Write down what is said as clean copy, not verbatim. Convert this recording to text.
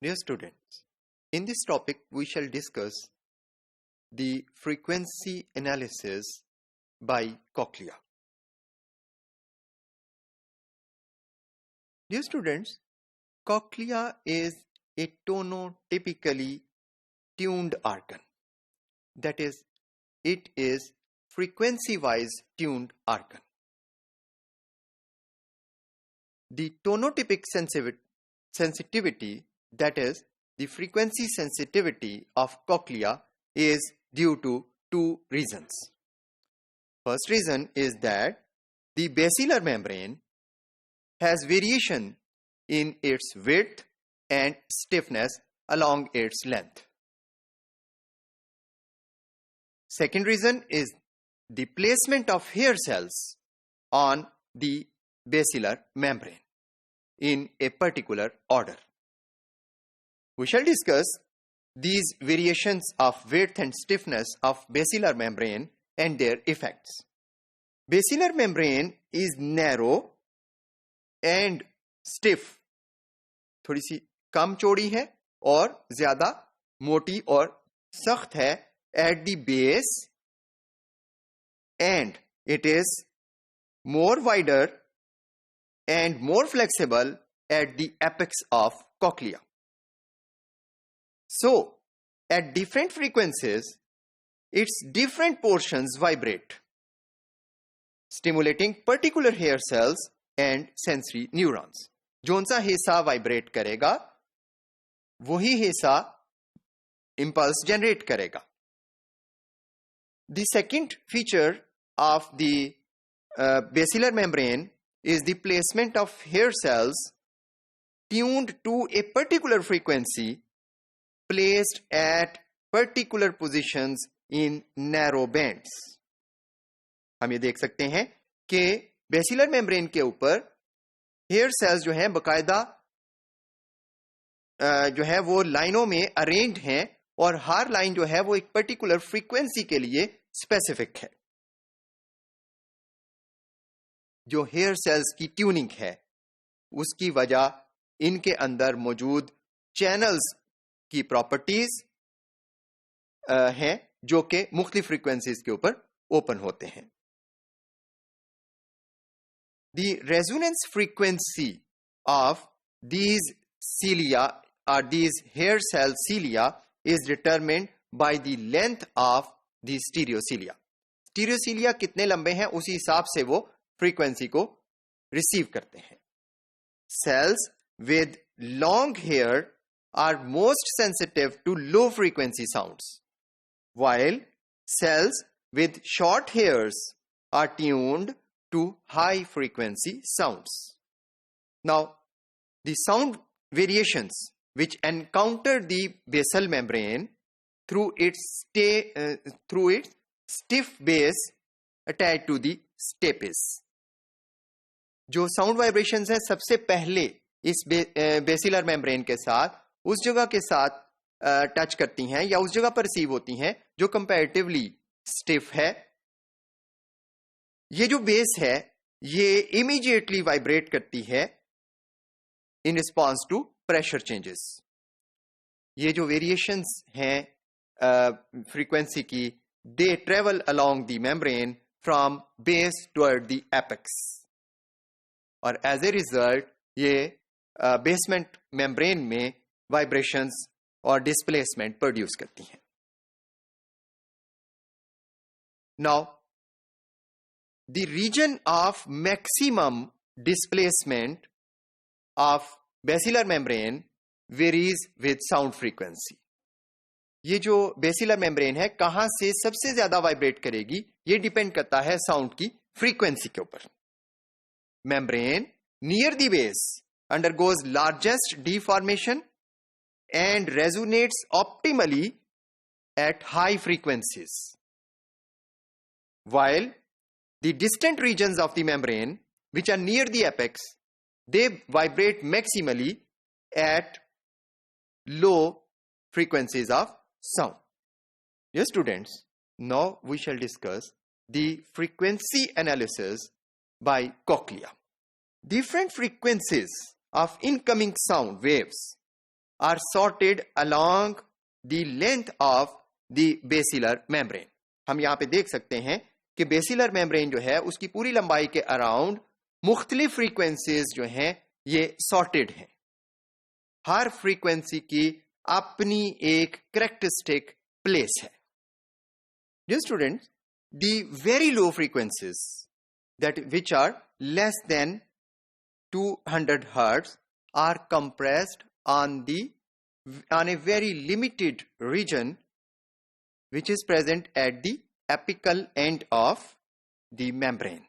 Dear students, in this topic we shall discuss the frequency analysis by cochlea. Dear students, cochlea is a tonotypically tuned organ. That is, it is frequency-wise tuned organ. The tonotypic sensitivity, that is, the frequency sensitivity of cochlea is due to two reasons. First reason is that the basilar membrane has variation in its width and stiffness along its length. Second reason is the placement of hair cells on the basilar membrane in a particular order. We shall discuss these variations of width and stiffness of basilar membrane and their effects. Basilar membrane is narrow and stiff. थोड़ी सी कम चौड़ी है और ज्यादा मोटी और सख्त है at the base, and it is more wider and more flexible at the apex of cochlea. So, at different frequencies, its different portions vibrate, stimulating particular hair cells and sensory neurons. Zone सा हिस्सा vibrate करेगा वही हिस्सा impulse generate करेगा. The second feature of the basilar membrane is the placement of hair cells tuned to a particular frequency placed at particular positions in narrow bands. हम ये देख सकते हैं कि basilar membrane के ऊपर हेयर सेल्स जो हैं बकायदा जो है वो लाइनों में अरेंज्ड हैं और हर लाइन जो है वो एक पर्टिकुलर फ्रीक्वेंसी के लिए स्पेसिफिक है. जो हेयर सेल्स की ट्यूनिंग है उसकी वजह इनके अंदर मौजूद चैनल्स की प्रॉपर्टीज हैं जो कि मुख्तलिफ फ्रीक्वेंसीज के ऊपर ओपन होते हैं. The resonance frequency of these cilia or these hair cell cilia is determined by the length of the stereocilia. Stereocilia कितने लंबे हैं उसी हिसाब से वो फ्रीक्वेंसी को रिसीव करते हैं. Cells with long hair are most sensitive to low frequency sounds, while cells with short hairs are tuned to high frequency sounds. Now, the sound variations which encounter the basal membrane through its stiff base attached to the stapes. जो sound vibrations हैं सबसे पहले इस basilar membrane के साथ उस जगह के साथ टच करती हैं या उस जगह पर रिसीव होती हैं जो कंपैरेटिवली स्टिफ है. ये जो बेस है ये इमीडिएटली वाइब्रेट करती है in response to pressure changes. ये जो वेरिएशंस हैं फ्रीक्वेंसी की they travel along the membrane from base toward the apex और एज ए रिजल्ट ये बेसमेंट मेम्ब्रेन में वाइब्रेशंस और डिस्प्लेसमेंट प्रोड्यूस करती हैं. Now the region of maximum displacement of basilar membrane varies with sound frequency. ये जो basilar membrane है कहां से सबसे ज्यादा वाइब्रेट करेगी ये डिपेंड करता है साउंड की फ्रीक्वेंसी के ऊपर. Membrane near the base undergoes largest deformation and resonates optimally at high frequencies, while the distant regions of the membrane, which are near the apex, they vibrate maximally at low frequencies of sound. Dear students, now we shall discuss the frequency analysis by cochlea. Different frequencies of incoming sound waves are sorted along the length of the basilar membrane. हम यहाँ पे देख सकते हैं कि basilar membrane जो है उसकी पूरी लंबाई के अराउंड मुख्तलिफ फ्रीक्वेंसीज जो हैं ये सॉर्टेड हैं. हर फ्रीक्वेंसी की अपनी एक करेक्टरिस्टिक प्लेस है. Dear students, the very low frequencies that which are less than 200 hertz are compressed on a very limited region which is present at the apical end of the membrane.